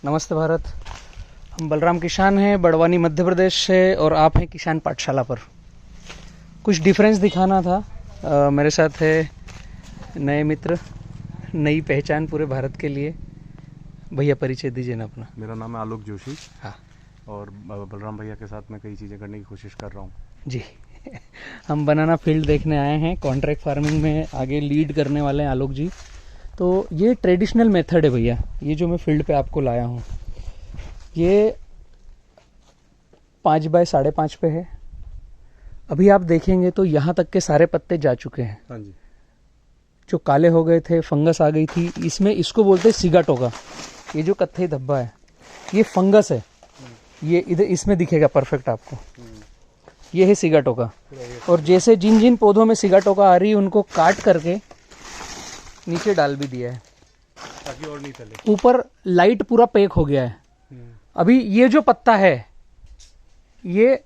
नमस्ते भारत। हम बलराम किसान हैं, बड़वानी मध्य प्रदेश से, और आप हैं किसान पाठशाला पर। कुछ डिफरेंस दिखाना था। मेरे साथ है नए मित्र, नई पहचान पूरे भारत के लिए। भैया परिचय दीजिए ना अपना। मेरा नाम है आलोक जोशी। हाँ, और बलराम भैया के साथ मैं कई चीज़ें करने की कोशिश कर रहा हूँ जी। हम बनाना फील्ड देखने आए हैं। कॉन्ट्रैक्ट फार्मिंग में आगे लीड करने वाले हैं आलोक जी। तो ये ट्रेडिशनल मेथड है भैया, ये जो मैं फील्ड पे आपको लाया हूँ, ये 5 बाय 5.5 पे है। अभी आप देखेंगे तो यहाँ तक के सारे पत्ते जा चुके हैं। हाँ जी। जो काले हो गए थे, फंगस आ गई थी इसमें, इसको बोलते हैं सिगाटोका। ये जो कत्थई धब्बा है ये फंगस है। ये इधर इसमें दिखेगा परफेक्ट आपको। ये है सिगाटोका। और जैसे जिन जिन पौधों में सिगाटोका आ रही है उनको काट करके नीचे डाल भी दिया है ताकि और नहीं चले। ऊपर लाइट पूरा पैक हो गया है। अभी ये जो पत्ता है ये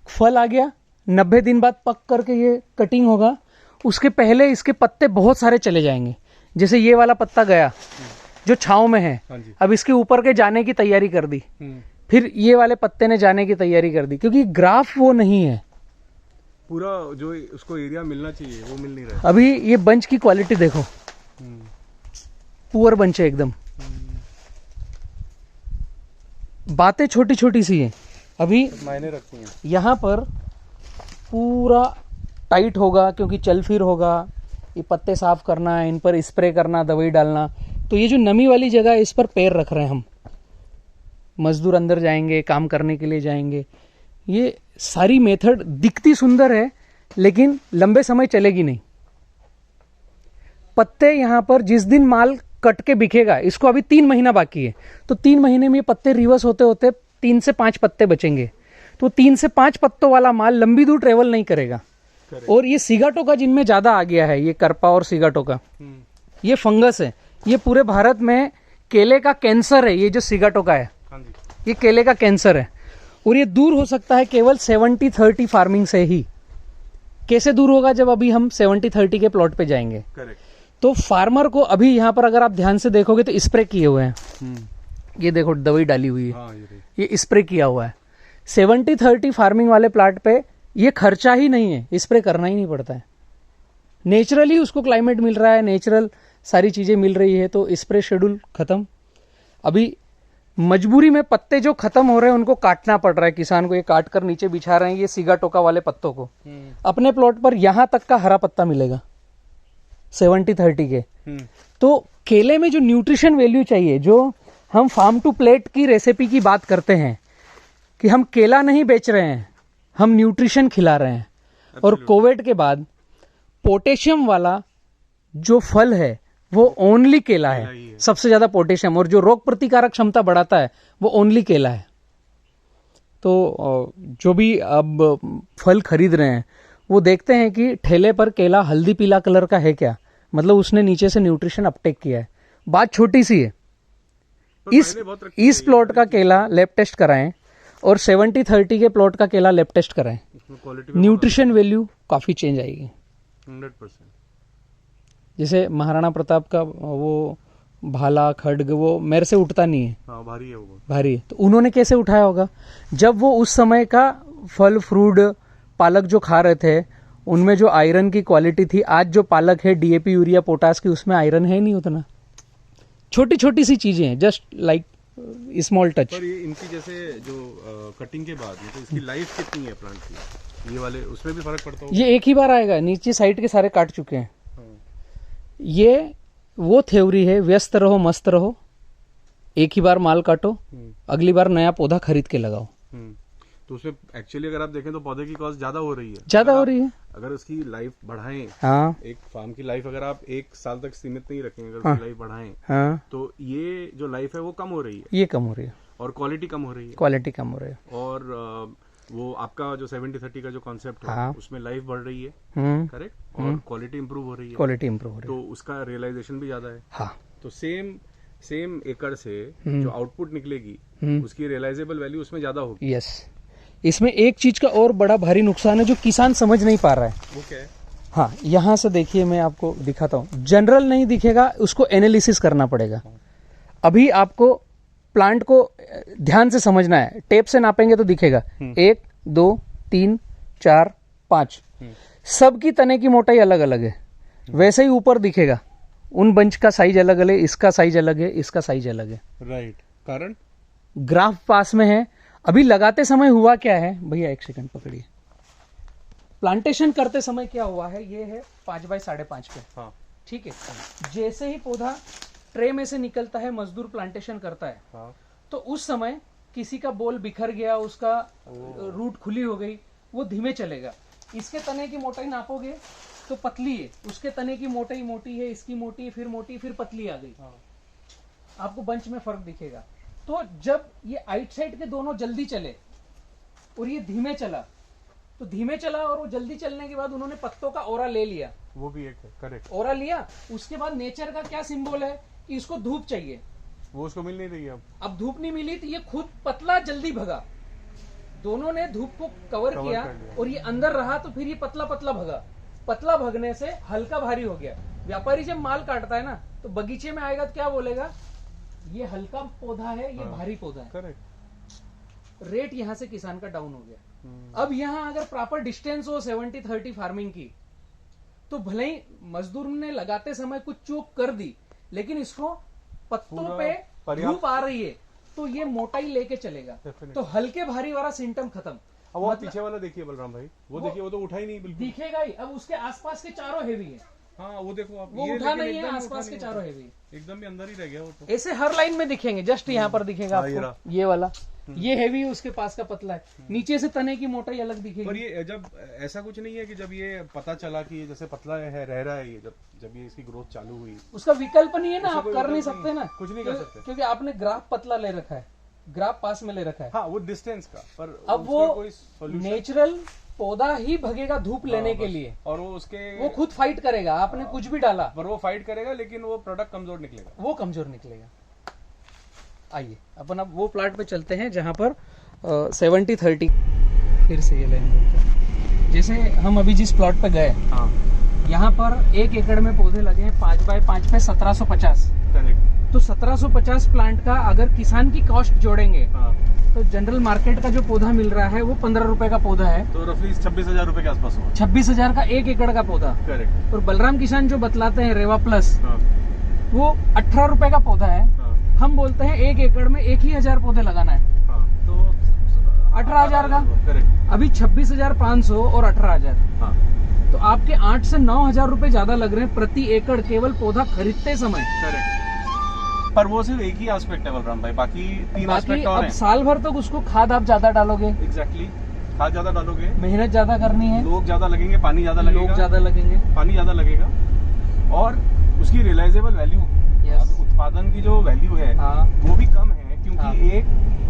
फल आ गया, 90 दिन बाद पक करके ये कटिंग होगा। उसके पहले इसके पत्ते बहुत सारे चले जाएंगे। जैसे ये वाला पत्ता गया जो छांव में है, अब इसके ऊपर के जाने की तैयारी कर दी। फिर ये वाले पत्ते ने जाने की तैयारी कर दी, क्योंकि ग्राफ वो नहीं है। पूरा जो उसको एरिया मिलना चाहिए वो मिल नहीं रहा है। अभी ये बंच की क्वालिटी देखो, पुअर बंच है एकदम। बातें छोटी छोटी सी हैं। अभी मायने रखती हैं। यहाँ पर पूरा टाइट होगा क्योंकि चल फिर होगा। ये पत्ते साफ करना है, इन पर स्प्रे करना, दवाई डालना। तो ये जो नमी वाली जगह है इस पर पैर रख रहे हैं हम। मजदूर अंदर जाएंगे, काम करने के लिए जाएंगे। ये सारी मेथड दिखती सुंदर है लेकिन लंबे समय चलेगी नहीं। पत्ते यहाँ पर जिस दिन माल कट के बिकेगा, इसको अभी 3 महीना बाकी है, तो 3 महीने में ये पत्ते रिवर्स होते होते 3 से 5 पत्ते बचेंगे। तो 3 से 5 पत्तों वाला माल लंबी दूर ट्रेवल नहीं करेगा। और ये सिगाटोका जिनमें ज्यादा आ गया है, ये करपा और सिगाटोका, ये फंगस है। ये पूरे भारत में केले का कैंसर है। ये जो सिगाटोका है ये केले का कैंसर है। और ये दूर हो सकता है केवल 70-30 फार्मिंग से ही। कैसे दूर होगा? जब अभी हम 70-30 के प्लॉट पे जाएंगे। करेक्ट। तो फार्मर को अभी यहाँ पर अगर आप ध्यान से देखोगे तो स्प्रे किए हुए हैं। ये देखो दवाई डाली हुई है। हाँ, ये स्प्रे किया हुआ है। 70-30 फार्मिंग वाले प्लाट पे ये खर्चा ही नहीं है, स्प्रे करना ही नहीं पड़ता है। नेचुरली उसको क्लाइमेट मिल रहा है, नेचुरल सारी चीजें मिल रही है, तो स्प्रे शेड्यूल खत्म। अभी मजबूरी में पत्ते जो खत्म हो रहे हैं उनको काटना पड़ रहा है किसान को। ये काट कर नीचे बिछा रहे हैं ये सिगाटोका वाले पत्तों को। अपने प्लॉट पर यहां तक का हरा पत्ता मिलेगा 70-30 के। तो केले में जो न्यूट्रिशन वैल्यू चाहिए, जो हम फार्म टू प्लेट की रेसिपी की बात करते हैं कि हम केला नहीं बेच रहे हैं, हम न्यूट्रिशन खिला रहे हैं। और कोविड के बाद पोटेशियम वाला जो फल है वो ओनली केला है। सबसे ज्यादा पोटेशियम, और जो रोग प्रतिकारक क्षमता बढ़ाता है वो ओनली केला है। तो जो भी अब फल खरीद रहे हैं वो देखते हैं कि ठेले पर केला हल्दी पीला कलर का है क्या, मतलब उसने नीचे से न्यूट्रिशन अपटेक किया है। बात छोटी सी है। इस प्लॉट का केला लैब टेस्ट कराएं और 70-30 के प्लॉट का केला लैब टेस्ट कराएं, न्यूट्रिशन वैल्यू काफी चेंज आएगी 100%। जैसे महाराणा प्रताप का वो भाला खड्ग, वो मेरे से उठता नहीं है। हाँ, भारी है वो, भारी है। तो उन्होंने कैसे उठाया होगा? जब वो उस समय का फल फ्रूट पालक जो खा रहे थे उनमें जो आयरन की क्वालिटी थी, आज जो पालक है डीएपी यूरिया पोटास की, उसमें आयरन है नहीं उतना। छोटी छोटी सी चीजें हैं, जस्ट लाइक स्मॉल टच। पर ये इनकी जैसे जो कटिंग के बाद तो इसकी लाइफ कितनी है प्लांट की? ये वाले उसमें भी फर्क पड़ता होगा। ये एक ही बार आएगा। नीचे साइड के सारे काट चुके हैं। ये वो थ्योरी है, व्यस्त रहो मस्त रहो, एक ही बार माल काटो, अगली बार नया पौधा खरीद के लगाओ। तो उसमें एक्चुअली अगर आप देखें तो पौधे की कॉस्ट ज्यादा हो रही है। ज्यादा हो रही है। अगर उसकी लाइफ बढ़ाएं, हाँ, एक फार्म की लाइफ अगर आप 1 साल तक सीमित नहीं रखेंगे, अगर उसकी लाइफ बढ़ाएं, हाँ, तो ये जो लाइफ है वो कम हो रही है। ये कम हो रही है और क्वालिटी कम हो रही है। क्वालिटी कम हो रही है। और वो आपका जो 70-30 का जो कॉन्सेप्ट है, हाँ, उसमें लाइफ बढ़ रही है। करेक्ट। और क्वालिटी इंप्रूव हो रही है। क्वालिटी इंप्रूव हो रही है, तो उसका रियलाइजेशन भी ज्यादा है। हाँ। तो सेम एकड़ से जो आउटपुट निकलेगी उसकी रियलाइजेबल वैल्यू उसमें ज्यादा होगी। यस। इसमें एक चीज का और बड़ा भारी नुकसान है जो किसान समझ नहीं पा रहा है। वो क्या है? हाँ, यहाँ से देखिए, मैं आपको दिखाता हूँ। जनरल नहीं दिखेगा, उसको एनालिसिस करना पड़ेगा। अभी आपको प्लांट को ध्यान से समझना है, टेप से नापेंगे तो दिखेगा 1 2 3 4 5, सबकी तने की मोटाई अलग अलग है। वैसे ही ऊपर दिखेगा, उन बंच का साइज अलग अलग है, इसका साइज अलग है, इसका साइज अलग है। राइट, कारण ग्राफ पास में है। अभी लगाते समय हुआ क्या है भैया, एक सेकंड पकड़िए। प्लांटेशन करते समय क्या हुआ है, ये है 5 बाय 5.5 पे, हाँ ठीक है। जैसे ही पौधा ट्रे में से निकलता है, मजदूर प्लांटेशन करता है, हाँ तो उस समय किसी का बोल बिखर गया, उसका रूट खुली हो गई, वो धीमे चलेगा। इसके तने की मोटाई नापोगे तो पतली है, उसके तने की मोटाई मोटी है, इसकी मोटी है, फिर मोटी, फिर पतली आ गई। आपको बंच में फर्क दिखेगा। तो जब ये आइट साइड के दोनों जल्दी चले और ये धीमे चला, तो धीमे चला और वो जल्दी चलने के बाद उन्होंने पत्तों का ओरा ले लिया, वो भी एक है, करेक्ट। ओरा लिया। उसके बाद नेचर का क्या सिंबल है कि इसको धूप चाहिए, वो उसको मिल नहीं रही है अब धूप नहीं मिली तो ये खुद पतला जल्दी भगा। दोनों ने धूप को कवर किया कर लिया। और ये अंदर रहा, तो फिर ये पतला पतला भगा। पतला भगने से हल्का भारी हो गया। व्यापारी जब माल काटता है ना, तो बगीचे में आएगा तो क्या बोलेगा, ये हल्का पौधा है, ये भारी पौधा है। करेक्ट। रेट यहाँ से किसान का डाउन हो गया। अब यहाँ अगर प्रॉपर डिस्टेंस हो 70-30 फार्मिंग की, तो भले ही मजदूर ने लगाते समय कुछ चूक कर दी, लेकिन इसको पत्तों पूरा पे पर्याप्त- धूप आ रही है तो ये मोटाई लेके चलेगा। Definitely। तो हल्के भारी वाला सिम्टम खत्म। अब वो मतलब- पीछे वाला देखिए बलराम भाई, वो देखिए, वो तो उठा ही नहीं बिल्कुल। दिखेगा ही। अब उसके आसपास के चारों हेवी है, हाँ वो देखो आप, वो ये उठा लेकिन नहीं है, एकदम आसपास उठा के नहीं चारों है। हेवी है। एकदम ही अंदर ही रह गया वो तो। ऐसे हर लाइन में दिखेंगे, जस्ट यहाँ पर दिखेगा हाँ, ये रहा। आपको, ये वाला, ये हेवी है, उसके पास का पतला है, नीचे से तने की मोटाई अलग पर दिखेगी। ये जब ऐसा कुछ नहीं है कि जब ये पता चला कि ये जैसे पतला है, रह रहा है, ये जब ये इसकी ग्रोथ चालू हुई, उसका विकल्प नहीं है ना, उसका आप कोई कर नहीं विकल्प सकते ना, कुछ नहीं कर सकते। क्योंकि आपने ग्राफ पतला ले रखा है, ग्राफ पास में ले रखा है। हाँ वो डिस्टेंस का, पर अब उसका वो कोई solution- नेचुरल पौधा ही भगेगा धूप लेने हाँ, के बस। लिए, और वो उसके वो खुद फाइट करेगा। आपने कुछ भी डाला, पर वो फाइट करेगा, लेकिन वो प्रोडक्ट कमजोर निकलेगा। वो कमजोर निकलेगा। आइए अपन अब वो प्लाट पे चलते हैं जहां पर 70-30 फिर से ये लाइन बोलते हैं। जैसे हम अभी जिस प्लॉट पे गए, हाँ यहाँ पर 1 एकड़ में पौधे लगे हैं 5 बाय 5 पे 1750। करेक्ट। तो 1750 प्लांट का अगर किसान की कॉस्ट जोड़ेंगे, हाँ तो जनरल मार्केट का जो पौधा मिल रहा है वो 15 रुपए का पौधा है, तो रफली 26,000 रुपए के आसपास होगा। 26,000 का 1 एकड़ का पौधा। करेक्ट। और बलराम किसान जो बतलाते हैं रेवा प्लस, हाँ वो 18 रुपए का पौधा है। हाँ हम बोलते हैं 1 एकड़ में 1,000 पौधे लगाना है, हाँ, तो 18,000 का। करेक्ट। अभी 26,500 और 18,000, हाँ तो आपके 8 से 9,000 रुपए ज्यादा लग रहे हैं प्रति एकड़ केवल पौधा खरीदते समय। करेक्ट। पर वो सिर्फ एक ही एस्पेक्ट है बलराम भाई, बाकी 3 बाकी एस्पेक्ट और अब हैं। साल भर तक उसको खाद आप ज्यादा डालोगे, एग्जैक्टली, खाद ज्यादा डालोगे, मेहनत ज्यादा करनी है, लोग ज्यादा लगेंगे, पानी ज्यादा लगेगा, लोग ज्यादा लगेंगे, पानी ज्यादा लगेगा, और उसकी रियलाइजेबल वैल्यू, Yes। उत्पादन की जो वैल्यू है हाँ वो भी कम है, क्योंकि हाँ। एक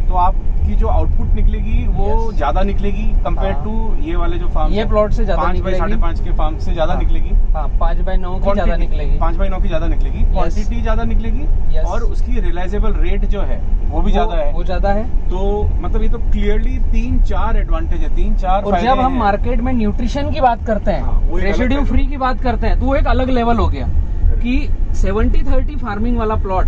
तो आपकी जो आउटपुट निकलेगी वो Yes। ज्यादा निकलेगी कंपेयर हाँ। टू ये वाले जो फार्म, ये प्लॉट से ज्यादा 5 बाई निकलेगी। 5.5 के फार्म से ज्यादा हाँ। निकलेगी। हाँ 5 बाय 9 की ज्यादा निकलेगी, 5 बाई 9 की ज्यादा निकलेगी, क्वांटिटी ज्यादा निकलेगी, Yes। और उसकी रियलाइजेबल रेट जो है वो भी ज्यादा है। वो ज्यादा है। तो मतलब ये तो क्लियरली 3-4 एडवांटेज है, 3-4 और फायदे जब हम हैं। मार्केट में न्यूट्रिशन की बात करते हाँ, वो हैं, एक अलग रेसिड्यू पहलू। फ्री की बात करते हैं, तो वो एक अलग लेवल हो गया कि 70-30 फार्मिंग वाला प्लॉट,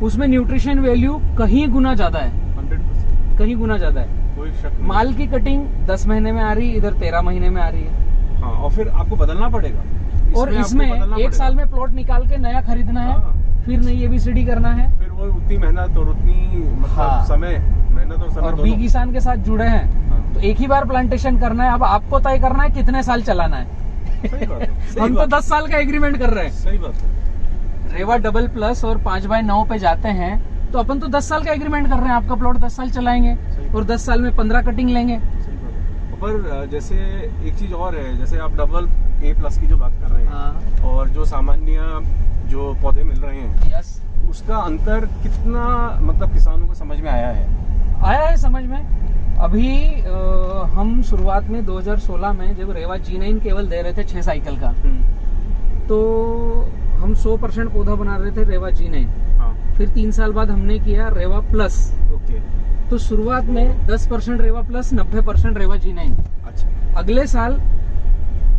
उसमें न्यूट्रिशन वैल्यू कहीं गुना ज्यादा है, 100% कहीं गुना ज्यादा है। कोई शक नहीं। माल की कटिंग 10 महीने में आ रही है, इधर 13 महीने में आ रही है। हाँ, और फिर आपको बदलना पड़ेगा, और आपको इसमें बदलना 1 साल पड़ेगा। में प्लॉट निकाल के नया खरीदना है, हाँ। फिर नई ABCD करना है। फिर वो उतनी मेहनत और उतनी मतलब हाँ। समय, मेहनत और समय और दोनों। बी किसान के साथ जुड़े हैं, हाँ। तो एक ही बार प्लांटेशन करना है। अब आपको तय करना है कितने साल चलाना है। सही बात है, सही हम तो बात 10 साल का एग्रीमेंट कर रहे हैं। सही बात है। रेवा डबल प्लस और 5 बाय 9 पे जाते हैं, तो अपन तो 10 साल का एग्रीमेंट कर रहे हैं, आपका प्लॉट 10 साल चलाएंगे सही। और 10 साल में 15 कटिंग लेंगे। सही बात है। पर जैसे एक चीज और है, जैसे आप डबल A+ की जो बात कर रहे हैं, हाँ। और जो सामान्य जो पौधे मिल रहे हैं, यस, उसका अंतर कितना मतलब किसानों को समझ में आया है? आया है समझ में। अभी हम शुरुआत में 2016 में जब रेवा G9 केवल दे रहे थे 6 साइकिल का, तो हम 100% पौधा बना रहे थे रेवा G9। हाँ, फिर 3 साल बाद हमने किया रेवा प्लस। ओके, तो शुरुआत में 10% रेवा प्लस, 90% रेवा G9। अच्छा, अगले साल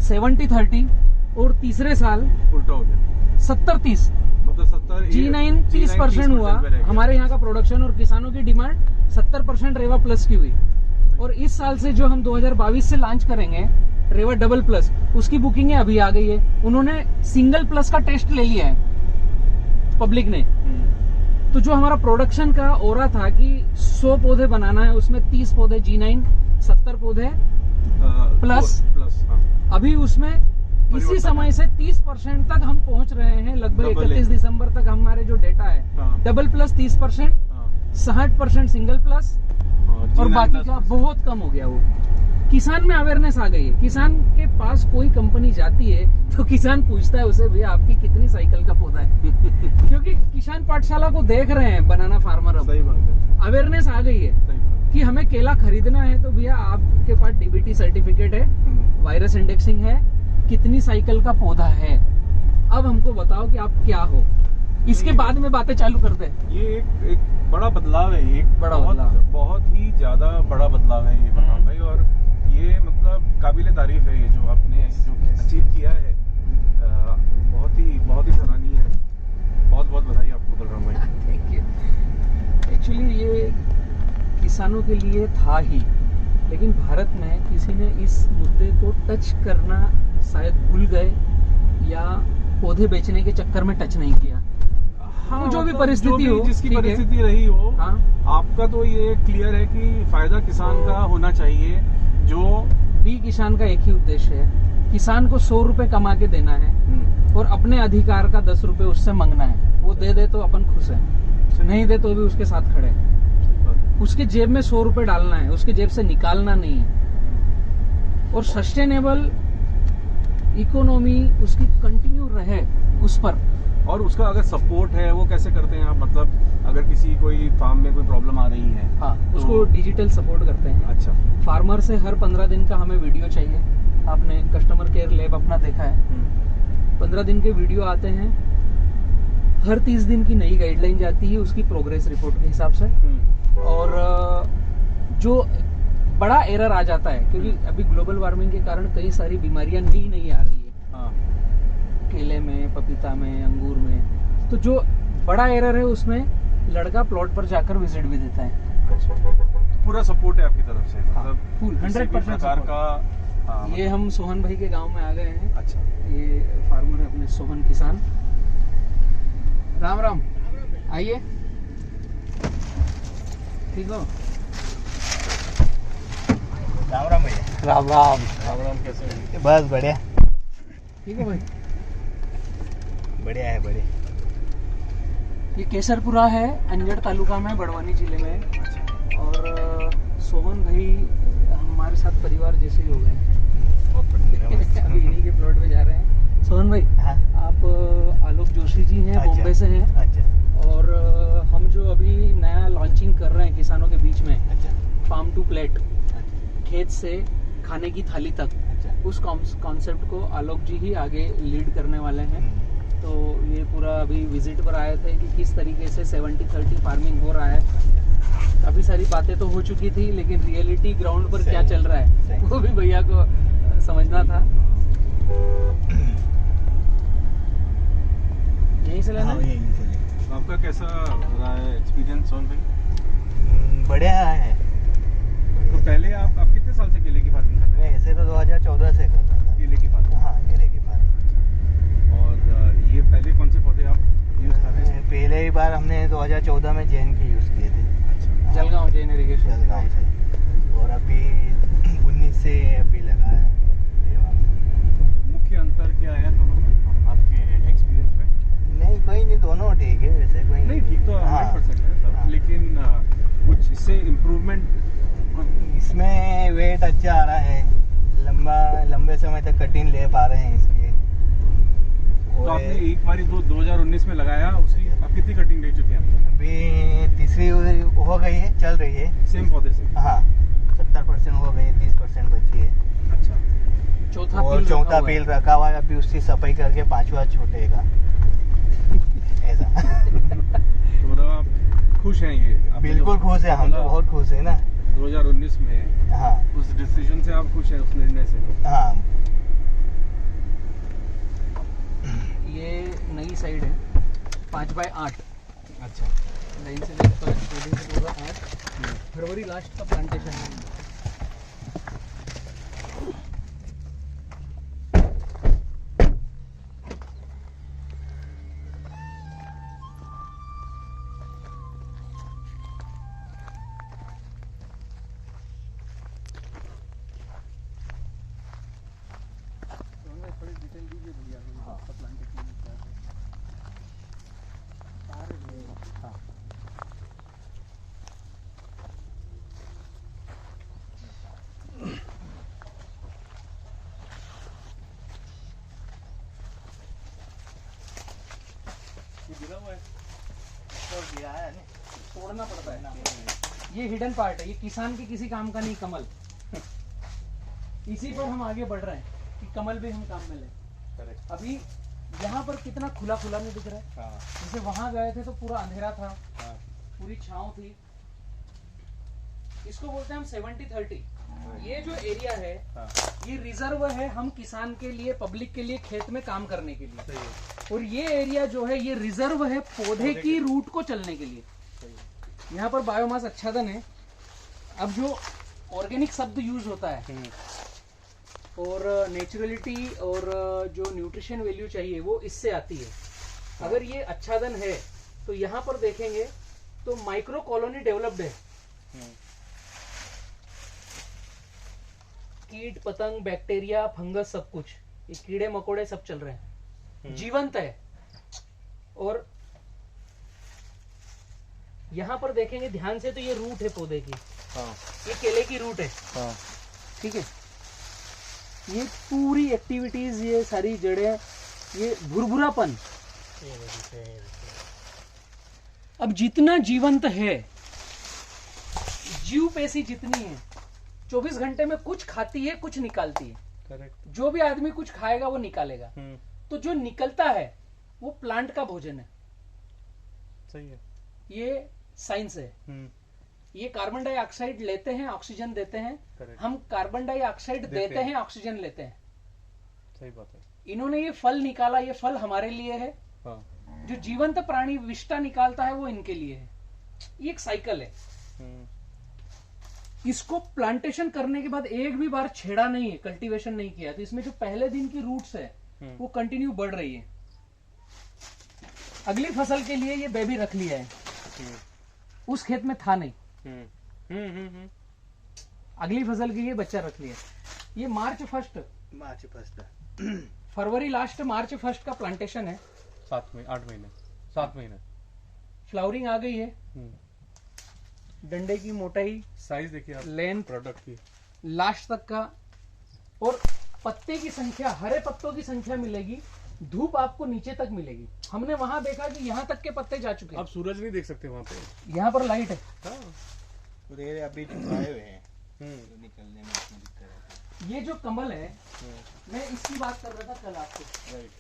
70-30 और तीसरे साल उल्टा हो गया, 70-30। मतलब 70 और G9 30% हुआ, हमारे यहाँ का प्रोडक्शन और किसानों की डिमांड 70% रेवा प्लस की हुई। और इस साल से जो हम 2022 से लॉन्च करेंगे रेवा डबल प्लस, उसकी बुकिंग अभी आ गई है। उन्होंने सिंगल प्लस का टेस्ट ले लिया है पब्लिक ने। तो जो हमारा प्रोडक्शन का ओरा था कि 100 पौधे बनाना है, उसमें 30 पौधे G9, 70 पौधे प्लस, हाँ। अभी उसमें इसी समय से 30% तक हम पहुंच रहे हैं। लगभग 31 दिसंबर तक हमारे जो डेटा है, हाँ। डबल प्लस 30%, 60% सिंगल प्लस, और बाकी का बहुत कम हो गया। वो किसान में अवेयरनेस आ गई है। किसान के पास कोई कंपनी जाती है तो किसान पूछता है उसे, भैया आपकी कितनी साइकिल का पौधा है? क्योंकि किसान पाठशाला को देख रहे हैं बनाना फार्मर। अब सही बात है, अवेयरनेस आ गई है सही बात। कि हमें केला खरीदना है तो भैया आपके पास डीबीटी सर्टिफिकेट है, वायरस इंडेक्सिंग है, कितनी साइकिल का पौधा है, अब हमको बताओ कि आप क्या हो। इसके बाद में बातें चालू करते हैं। ये एक बड़ा बदलाव है, एक बड़ा बदलाव है। बहुत ही ज्यादा बड़ा बदलाव है ये बदलाव भाई। और ये मतलब काबिले तारीफ है, ये जो आपने जो अचीव किया है, बहुत ही सराहनीय है। बहुत बहुत बधाई आपको बलराम भाई। Thank you. एक्चुअली ये किसानों के लिए था ही, लेकिन भारत में किसी ने इस मुद्दे को टच करना शायद भूल गए या पौधे बेचने के चक्कर में टच नहीं किया। हाँ, जो भी मतलब परिस्थिति हो, जिसकी ठीक है। परिस्थिति रही हो, हाँ, आपका तो ये क्लियर है कि फायदा किसान का होना चाहिए। जो बी किसान का एक ही उद्देश्य है, किसान को 100 रुपए कमा के देना है और अपने अधिकार का 10 रुपए उससे मांगना है। वो दे दे तो अपन खुश है, नहीं दे तो भी उसके साथ खड़े हैं। उसके जेब में 100 रुपए डालना है, उसके जेब से निकालना नहीं है। और सस्टेनेबल इकोनॉमी उसकी कंटिन्यू रहे उस पर। और उसका अगर सपोर्ट है, वो कैसे करते हैं आप? मतलब अगर किसी कोई फार्म में कोई प्रॉब्लम आ रही है, हाँ, तो उसको डिजिटल सपोर्ट करते हैं। अच्छा, फार्मर से हर 15 दिन का हमें वीडियो चाहिए। आपने कस्टमर केयर लैब अपना देखा है, 15 दिन के वीडियो आते हैं। हर 30 दिन की नई गाइडलाइन जाती है उसकी प्रोग्रेस रिपोर्ट के हिसाब से। और जो बड़ा एरर आ जाता है, क्योंकि अभी ग्लोबल वार्मिंग के कारण कई सारी बीमारियां नहीं आ रही है, हाँ, केले में, पपीता में, अंगूर में। तो जो बड़ा एरर है उसमें लड़का प्लॉट पर जाकर विजिट भी देता है। अच्छा, तो पूरा सपोर्ट है आपकी तरफ से? हाँ, मतलब फुल 100% प्रकार सपोर्ट। का। हाँ, ये हम सोहन भाई के गांव में आ गए हैं। अच्छा, ये फार्मर है अपने सोहन किसान। राम राम, आइए। ठीक हो? राम राम भैया। राम राम। राम राम, कैसे हैं? बस बढ़िया, ठीक है भाई। बढ़िया है, बढ़िया। ये केसरपुरा है, अंजड़ तालुका में, बड़वानी जिले में। और सोहन भाई हमारे साथ परिवार जैसे ही हो गए हैं। बहुत बढ़िया। अभी इन्हीं के प्लॉट पे जा रहे हैं। सोहन भाई, हाँ, आप आलोक जोशी जी हैं, अच्छा। बॉम्बे से हैं। अच्छा और हम जो अभी नया लॉन्चिंग कर रहे हैं किसानों के बीच में, अच्छा फार्म टू प्लेट, खेत से खाने की थाली तक, अच्छा। उस कॉन्सेप्ट को आलोक जी ही आगे लीड करने वाले हैं। तो ये पूरा अभी विजिट पर आए थे कि किस तरीके से 70-30 फार्मिंग हो रहा है। काफी सारी बातें तो हो चुकी थी, लेकिन रियलिटी ग्राउंड पर क्या चल रहा है वो भी भैया को समझना था। यहीं से लेना हाँ, है? यहीं से ले। आपका कैसा रहा है एक्सपीरियंस सोहन भाई? बढ़िया है। तो पहले आप कितने साल से केले की फार्मिंग कर रहे मैं ऐसे तो 2014 से करता था। हैं? केले की फार्मिंग। हाँ, केले की फार्म। और ये पहले कौन से पौधे आप यूज कर रहे हैं? पहले ही बार हमने 2014 में जैन के यूज़ किए थे। अच्छा, जलगांव जैन इरिगेशन। जलगांव से। और अभी 19 से अभी लगा है रेवा। मुख्य अंतर क्या है दोनों में आपके एक्सपीरियंस में? नहीं, कोई नहीं, दोनों ठीक है वैसे, कोई नहीं, ठीक तो 100% है सब, हाँ। लेकिन कुछ इससे इम्प्रूवमेंट? इसमें वेट अच्छा आ रहा है, लंबे समय तक कटिंग ले पा रहे हैं इसके। तो आपने एक बारी 2019 में लगाया, उसकी अब कितनी कटिंग दे चुके हैं आप? अभी तीसरी हो गई है, चल रही है। सेम पौधे से? हाँ, 70% हो गई, 30% बची है। अच्छा, चौथा और पील चौथा रखा हुआ है। पील रखा हुआ है, अभी उसकी सफाई करके 5वां छूटेगा ऐसा। तो मतलब आप खुश हैं? ये आपने बिल्कुल जो खुश है, हम तो बोला बहुत खुश है ना। 2019 में हाँ उस डिसीजन से आप खुश हैं, उस निर्णय से? हाँ। ये नई साइड है, 5x8 अच्छा लाइन से लेकर 5 पौधे से होगा 8 फरवरी लास्ट का प्लांटेशन है। थोड़ी डिटेल दीजिए भैया आपका प्लांटेशन क्या है। हाँ ये गिरा हुआ है तो गिरा है नहीं, तोड़ना पड़ता है ना, ये हिडन पार्ट है, ये किसान के किसी काम का नहीं कमल। इसी पर हम आगे बढ़ रहे हैं कि कमल भी हम काम में लें। करेक्ट अभी यहाँ पर कितना खुला खुला नहीं दिख रहा है, हाँ जैसे वहां गए थे तो पूरा अंधेरा था, हाँ पूरी छांव थी। इसको बोलते हैं हम 70-30। ये जो एरिया है हाँ ये रिजर्व है हम किसान के लिए, पब्लिक के लिए, खेत में काम करने के लिए। सही है और ये एरिया जो है ये रिजर्व है पौधे की रूट को चलने के लिए। सही है यहाँ पर बायोमास आच्छादन है। अब जो ऑर्गेनिक शब्द यूज होता है और नेचुरलिटी और जो न्यूट्रिशन वैल्यू चाहिए वो इससे आती है। अगर ये आच्छादन है तो यहाँ पर देखेंगे तो माइक्रो कॉलोनी डेवलप्ड है। कीट पतंग बैक्टीरिया फंगस सब कुछ, ये कीड़े मकोड़े सब चल रहे हैं, जीवंत है। और यहाँ पर देखेंगे ध्यान से तो ये रूट है पौधे की, हाँ ये केले की रूट है, हाँ ठीक है। ये पूरी एक्टिविटीज, ये सारी जड़ें, ये भुरभुरापन, अब जितना जीवंत है, जीव पेशी जितनी है, 24 घंटे में कुछ खाती है कुछ निकालती है। करेक्ट जो भी आदमी कुछ खाएगा वो निकालेगा, तो जो निकलता है वो प्लांट का भोजन है। सही है ये साइंस है। ये कार्बन डाइऑक्साइड लेते हैं, ऑक्सीजन देते हैं, करेक्ट हम कार्बन डाइऑक्साइड देते हैं। हैं, ऑक्सीजन लेते हैं। सही बात है इन्होंने ये फल निकाला, ये फल हमारे लिए है। हाँ जो जीवंत प्राणी विष्टा निकालता है वो इनके लिए है। ये एक साइकिल है। इसको प्लांटेशन करने के बाद एक भी बार छेड़ा नहीं है, कल्टीवेशन नहीं किया, तो इसमें जो पहले दिन की रूट्स है वो कंटिन्यू बढ़ रही है। अगली फसल के लिए ये बेबी रख लिया है, उस खेत में था नहीं, अगली फसल के लिए बच्चा रख लिया। ये मार्च फर्स्ट फरवरी लास्ट मार्च फर्स्ट का प्लांटेशन है। 7 महीने 8 महीने 7 महीने फ्लावरिंग आ गई है, डंडे की मोटाई, साइज देखिए आप लेंथ, प्रोडक्ट की लास्ट तक का, और पत्ते की संख्या, हरे पत्तों की संख्या मिलेगी। धूप आपको नीचे तक मिलेगी। हमने वहां देखा कि यहाँ तक के पत्ते जा चुके हैं। आप सूरज नहीं देख सकते वहाँ पे। यहाँ पर लाइट है। पूरे अभी छुपाए हुए हैं, तो निकलने में इसमें दिक्कत है। ये जो कमल है, मैं इसकी बात कर रहा था कल आपको। राइट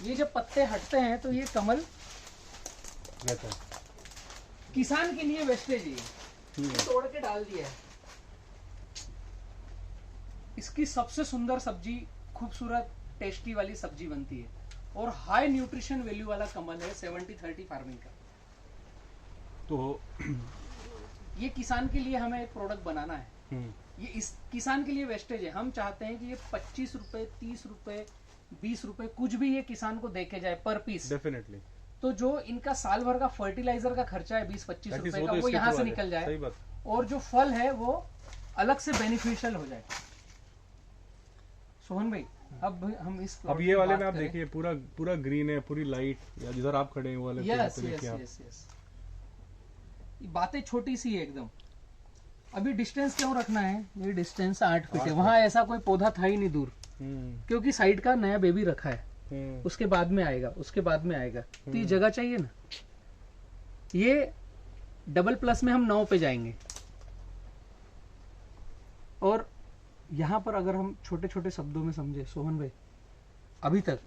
ये जब पत्ते हटते हैं तो ये कमल रहता है किसान के लिए वेस्टेज है, ये तोड़ के डाल दिया है। इसकी सबसे सुंदर सब्जी, खूबसूरत टेस्टी वाली सब्जी बनती है और हाई न्यूट्रिशन वैल्यू वाला कमल है 70-30 फार्मिंग का। तो ये किसान के लिए हमें एक प्रोडक्ट बनाना है। ये इस किसान के लिए वेस्टेज है। हम चाहते हैं कि ये 25 रुपए, 30 रुपए, 20 रुपए, कुछ भी ये किसान को देके जाए पर पीस। डेफिनेटली तो जो इनका साल भर का फर्टिलाइजर का खर्चा है 20-25 रुपए का, वो यहाँ से निकल जाए। सही बात। और जो फल है वो अलग से बेनिफिशियल हो जाए। सोहन भाई, अब हम इस अब ये वाले में आप देखिए पूरा पूरा ग्रीन है, पूरी लाइट, या जिधर आप खड़े हैं वो वाले यस पे देखिए आप। यस यस, बातें छोटी सी है एकदम। अभी डिस्टेंस क्यों रखना है? ये डिस्टेंस 8 फीट है। वहां ऐसा कोई पौधा था ही नहीं दूर, क्योंकि साइड का नया बेबी रखा है, उसके बाद में आएगा, उसके बाद में आएगा, तो ये जगह चाहिए ना। ये डबल प्लस में हम 9 पे जाएंगे। और यहाँ पर अगर हम छोटे छोटे शब्दों में समझे सोहन भाई, अभी तक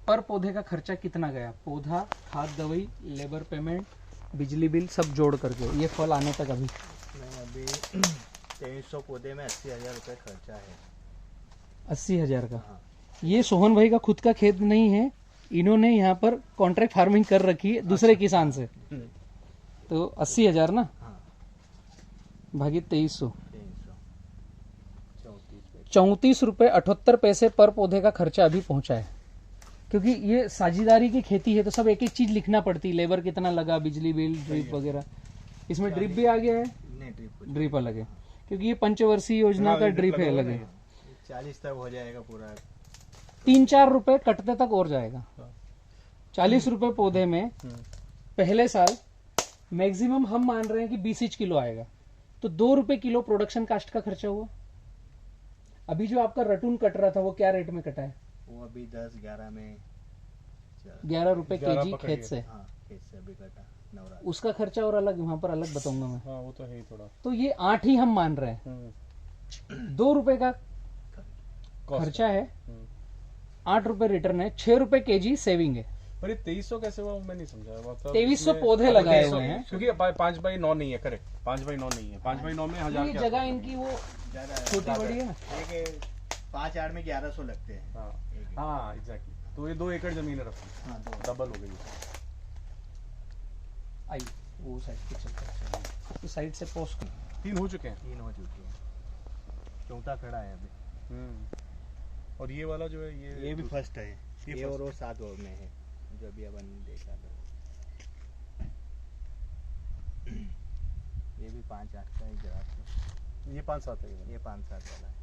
पर पौधे का खर्चा कितना गया? पौधा, खाद, दवाई, लेबर पेमेंट, बिजली बिल सब जोड़ करके ये फल आने तक अभी अभी 2300 पौधे में 80,000 रुपये खर्चा है। 80,000 का। हाँ। ये सोहन भाई का खुद का खेत नहीं है, इन्होंने यहाँ पर कॉन्ट्रैक्ट फार्मिंग कर रखी है दूसरे किसान से, तो 80,000 ना हाँ भागी 2300, 34 ₹34 78 पैसे पर पौधे का खर्चा अभी पहुंचा है। क्योंकि ये साझेदारी की खेती है तो सब एक एक चीज लिखना पड़ती है, लेबर कितना लगा, बिजली बिल, ड्रिप वगैरह। इसमें ड्रिप भी आ गया है, नहीं ट्रिप ड्रिप अलग है क्योंकि ये पंचवर्षीय योजना का ड्रिप है अलग है। 40 तक हो जाएगा पूरा। 3-4 रुपए कटते तक और जाएगा। 40 रुपए पौधे में पहले साल मैक्सिमम हम मान रहे हैं कि 20 किलो आएगा, तो 2 रुपए किलो प्रोडक्शन कास्ट का खर्चा हुआ। अभी जो आपका रटून कट रहा था वो क्या रेट में कटा है? वो अभी 10-11 में 11 रुपए 11 केजी पकड़िए। खेत से। हाँ खेत से अभी कटा नवरात्र। उसका खर्चा और अलग, वहां पर अलग बताऊंगा मैं। हाँ वो तो है ही थोड़ा। तो ये 8 ही हम मान रहे हैं। 2 रुपए का Cost खर्चा है, हम्म। 8 रुपए रिटर्न है, 6 रुपए केजी सेविंग है। पर ये 2300 कैसे हुआ वो मैं नहीं समझा। मतलब 2300 इसमें- पौधे लगाए 2300 हुए हैं। क्योंकि 5x9 नहीं है, करेक्ट 5x9 नहीं है, 5x9 में 1000 ये के जगह आसपास इनकी वो ज्यादा है। छोटी बड़ी है ना। एक 5 आड़ में 1100 लगते हैं। हाँ एक- हाँ एग्जैक्टली। तो ये 2 एकड़ जमीन है रफली, हाँ 2 डबल हो गई। आई वो साइड पे चलता है, इस साइड से पोस्ट 3 हो चुके हैं। 3 हो चुके हैं, चौथा खड़ा है अभी। और ये वाला जो है ये भी फर्स्ट है, ये ये first और वो 7 और में है जो अभी अपन देखा था। ये भी 5-8 का ही ग्राफ है। ये 5-7 है ये वाला। ये 5-7 वाला है।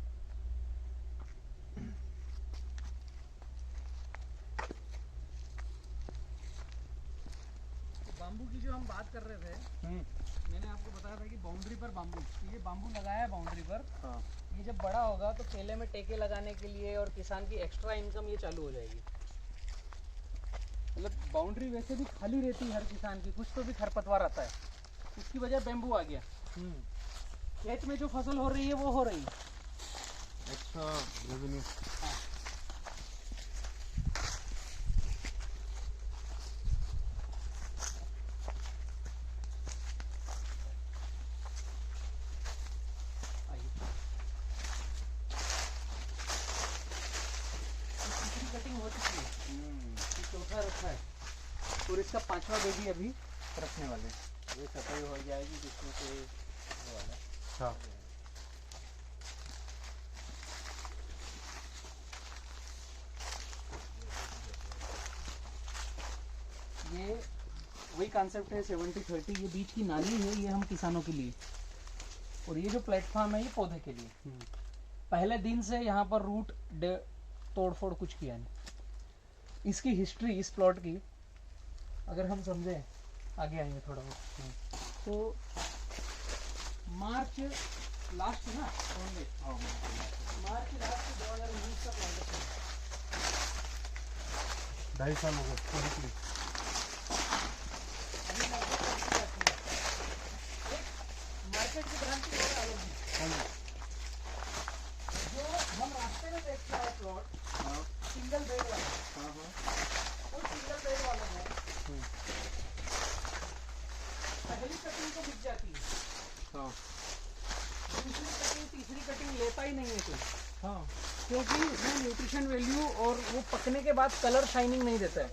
बाम्बू की जो हम बात कर रहे थे, मैंने आपको बताया था कि बाउंड्री पर बाम्बू, ये बाम्बू लगाया है बाउंड्री पर। हाँ ये जब बड़ा होगा तो केले में टेके लगाने के लिए और किसान की एक्स्ट्रा इनकम ये चालू हो जाएगी। मतलब बाउंड्री वैसे भी खाली रहती है हर किसान की, कुछ तो भी खरपतवार आता है, उसकी वजह बेम्बू आ गया। खेत में जो फसल हो रही है वो हो रही है। Extra revenue. कटिंग हो चुकी है, ये चौथा रखा है और इसका 5वां बेबी अभी रखने वाले हैं। ये सफाई हो जाएगी जिसमें से वो वाला हाँ ये वही कॉन्सेप्ट है 70-30। ये बीच की नाली है, ये हम किसानों के लिए, और ये जो प्लेटफॉर्म है ये पौधे के लिए। पहले दिन से यहाँ पर रूट तोड़ फोड़ कुछ किया नहीं। इसकी हिस्ट्री इस प्लॉट की अगर हम समझे, आगे आएंगे थोड़ा बहुत, तो मार्च लास्ट ना मार्च लास्ट 2019 का प्लांटेशन 2.5 साल हो गए पूरी। मार्केट की भ्रांति और अलग है। जो हम रास्ते में देखते हैं प्लॉट सिंगल बेड वाला, वो सिंगल बेड वाला है, पहली कटिंग तो बिक जाती है, हाँ दूसरी कटिंग तीसरी कटिंग लेता ही नहीं है कोई। हाँ, क्योंकि उसमें न्यूट्रिशन वैल्यू और वो पकने के बाद कलर शाइनिंग नहीं देता है।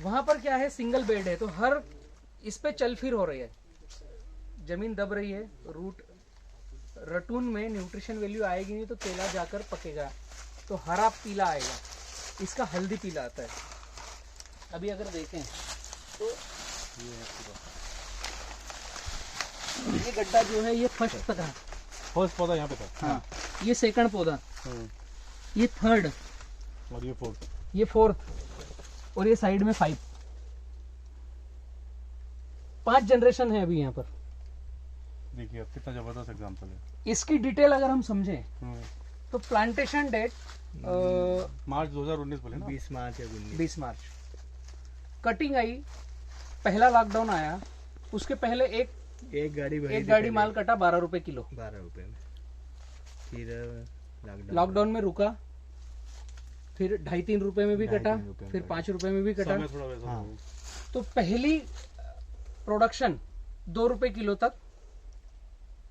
वहां पर क्या है, सिंगल बेड है तो हर इस पे चल फिर हो रही है, जमीन दब रही है, रूट रटून में न्यूट्रिशन वैल्यू आएगी नहीं तो केला जाकर पकेगा तो हरा पीला आएगा, इसका हल्दी पीला आता है। अभी अगर देखें तो ये गड्ढा जो है ये फर्स्ट तक है, फर्स्ट पौधा यहाँ पे था। हाँ, ये सेकंड पौधा, ये थर्ड, और ये फोर्थ। ये फोर्थ, और ये साइड में 5 जनरेशन है अभी यहाँ पर। देखिए अब कितना जबरदस्त एग्जांपल है। इसकी डिटेल अगर हम समझें तो प्लांटेशन डेट मार्च 2019 बोले ना। 20 मार्च या 19 20 मार्च, कटिंग आई, पहला लॉकडाउन आया, उसके पहले एक गाड़ी भरी एक थी गाड़ी पहले, माल कटा 12 रुपए किलो। 12 रुपए में। फिर लॉकडाउन में रुका, फिर 2.5-3 रुपए में भी 2.5-3 कटा, रुपए में फिर कटा। 5 रुपए में भी कटा। समय थोड़ा वैसा हाँ। हो। तो पहली प्रोडक्शन 2 रुपए किलो तक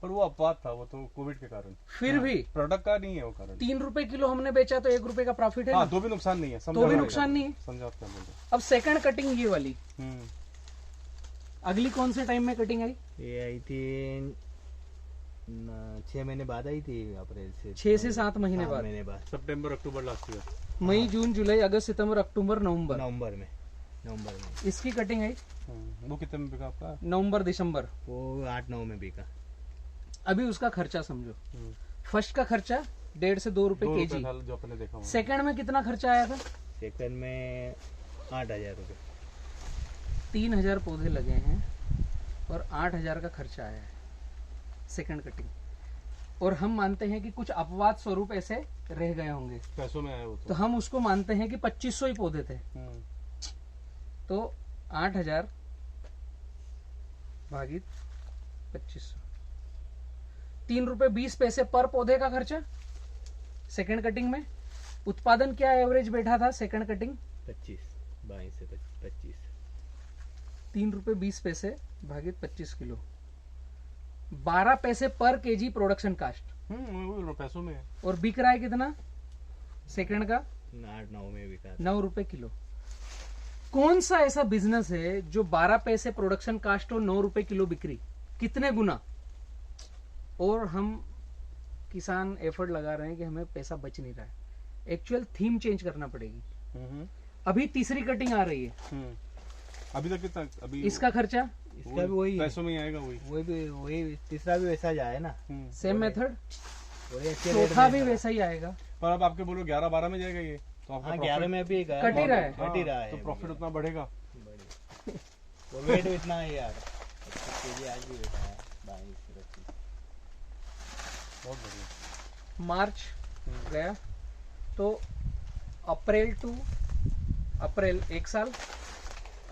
पर वो अपवाद था, वो तो कोविड के कारण, फिर भी प्रोडक्ट का नहीं है वो कारण। 3 रुपए किलो हमने बेचा तो 1 रुपए का प्रॉफिट है हाँ, ना? तो भी नुकसान नहीं है, तो भी नुकसान नहीं है। समझा आप क्या बोल रहे अब सेकंड कटिंग ये वाली, हैं। अगली कौन से टाइम में कटिंग आई? ये आई थी 6 महीने बाद आई थी, अप्रैल से 6 से 7 महीने 7 बाद। महीने बाद, सितंबर अक्टूबर लास्ट ईयर। मई जून जुलाई अगस्त सितंबर अक्टूबर नवंबर, नवंबर में इसकी कटिंग आई वो कितने में बिका आपका? नवंबर दिसंबर। वो 8-9 में बिका। अभी उसका खर्चा समझो, हम्म। फर्स्ट का खर्चा 1.5 से 2 रुपए 2 रुपए केजी। था जो अपने देखा हुआ। सेकंड में कितना खर्चा आया था? सेकंड में 8,000 रुपये। 3,000 पौधे लगे हैं और 8,000 का खर्चा आया है सेकंड कटिंग। और हम मानते हैं कि कुछ अपवाद स्वरूप ऐसे रह गए होंगे, पैसों में आया वो तो तो। हम उसको मानते हैं कि 2500 ही पौधे थे। तो 8,000 भागित 2500, 3 रुपए 20 पैसे पर पौधे का खर्चा सेकंड कटिंग में। उत्पादन क्या एवरेज बैठा था सेकंड कटिंग? 22 से 25। 3 रुपए 20 पैसे भागित 25 किलो, 12 पैसे पर केजी प्रोडक्शन कास्ट। वो पैसों में है। और बिक रहा है कितना सेकंड का? 8-9 में बिका। 9 रुपए किलो। कौन सा ऐसा बिजनेस है जो 12 पैसे प्रोडक्शन कास्ट और 9 रुपए किलो बिक्री? कितने गुना? और हम किसान एफर्ट लगा रहे हैं कि हमें पैसा बच नहीं रहा है। एक्चुअल थीम चेंज करना पड़ेगी। अभी तीसरी कटिंग आ रही है, अभी तक कितना? अभी इसका खर्चा इसका भी वही है, पैसों में ही आएगा वही। वही तीसरा भी वैसा जाए ना, सेम मेथड, वही अच्छे रेट चौथा में भी है। वैसा ही आएगा। पर अब आपके बोलो 11-12 में जाएगा ये, तो आपका हाँ, profit- 11 में भी कट ही रहा है। कट ही रहा है, तो प्रॉफिट उतना बढ़ेगा। वो वेट इतना है यार, 25 केजी आज भी बेटा है, 22-25। बहुत बढ़िया। मार्च गया तो अप्रैल टू अप्रैल 1 साल,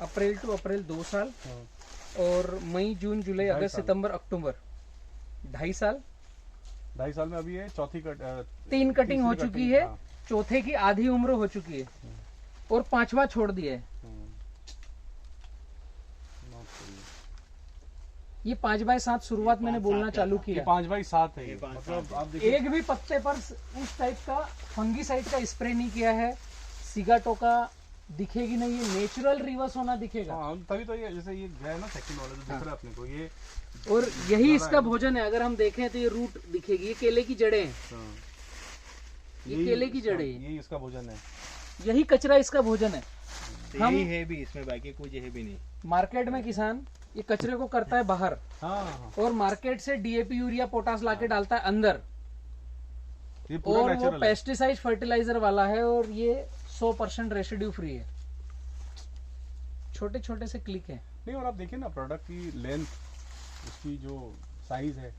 अप्रैल टू अप्रैल 2 साल, और मई जून जुलाई 2.5 अगस्त साल। सितंबर अक्टूबर 2.5 साल। 2.5 साल में अभी ये चौथी 3 कटिंग हो तीसरी चुकी कटिंग, है, हाँ। चौथे की आधी उम्र हो चुकी है और 5वां छोड़ दिया है। बहुत सही है। ये 5/7 शुरुआत मैंने 5/7 बोलना चालू ये किया। 5/7 है ये। ये 5/7 मतलब है। आप देखिए एक भी पत्ते पर उस टाइप का फंगीसाइड का स्प्रे नहीं किया है। सिगाटोका दिखेगी नहीं, ये नेचुरल रिवर्स होना दिखेगा। हाँ, तभी तो ये जैसे ये गया है ना सेकंड वाला जो दिख रहा है अपने को ये। और यही इसका भोजन है। अगर हम देखें तो ये रूट दिखेगी, ये केले की जड़ें हैं, हाँ। ये यही केले की इसका- जड़ें हैं। यही इसका भोजन है। यही कचरा इसका भोजन है। हम- यही है भी इसमें, बाकी कुछ है भी नहीं। मार्केट में किसान ये कचरे को करता है बाहर हाँ, और मार्केट से डीएपी यूरिया पोटास लाके डालता है अंदर, ये पूरा और वो नेचुरल है। पेस्टिसाइड फर्टिलाइजर वाला है और ये 100% रेसिड्यू फ्री है। छोटे छोटे से क्लिक है। नहीं, और आप देखिए ना प्रोडक्ट की लेंथ, उसकी जो साइज है,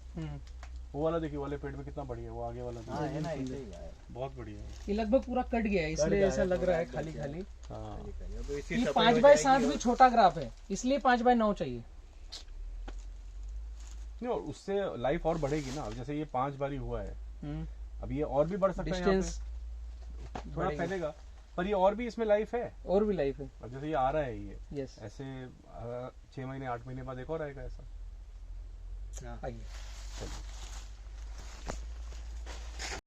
वो वाला देखिए, वाले पेड़ में कितना बढ़िया है, वो आगे वाला हाँ है ना, ऐसे ही है। बहुत बढ़िया है। ये लगभग पूरा कट गया है, इसलिए गया ऐसा है, लग रहा है पूरा खाली कट खाली। हाँ, अब इसकी ये सफाई 5/7 हो भी छोटा ग्राफ है, इसलिए 5/9 चाहिए। नहीं, और उससे लाइफ और बढ़ेगी ना। अब जैसे ये 5 बारी हुआ है, अब ये और भी बढ़ सकता है। यहाँ डिस्टेंस पे थोड़ा फैलेगा, पर ये और भी इसमें लाइफ है। और भी लाइफ है। अब जैसे ये आ रहा है ये यस, ऐसे 6 महीने 8 महीने बाद एक और आएगा ऐसा। हाँ। आइए। चलिए।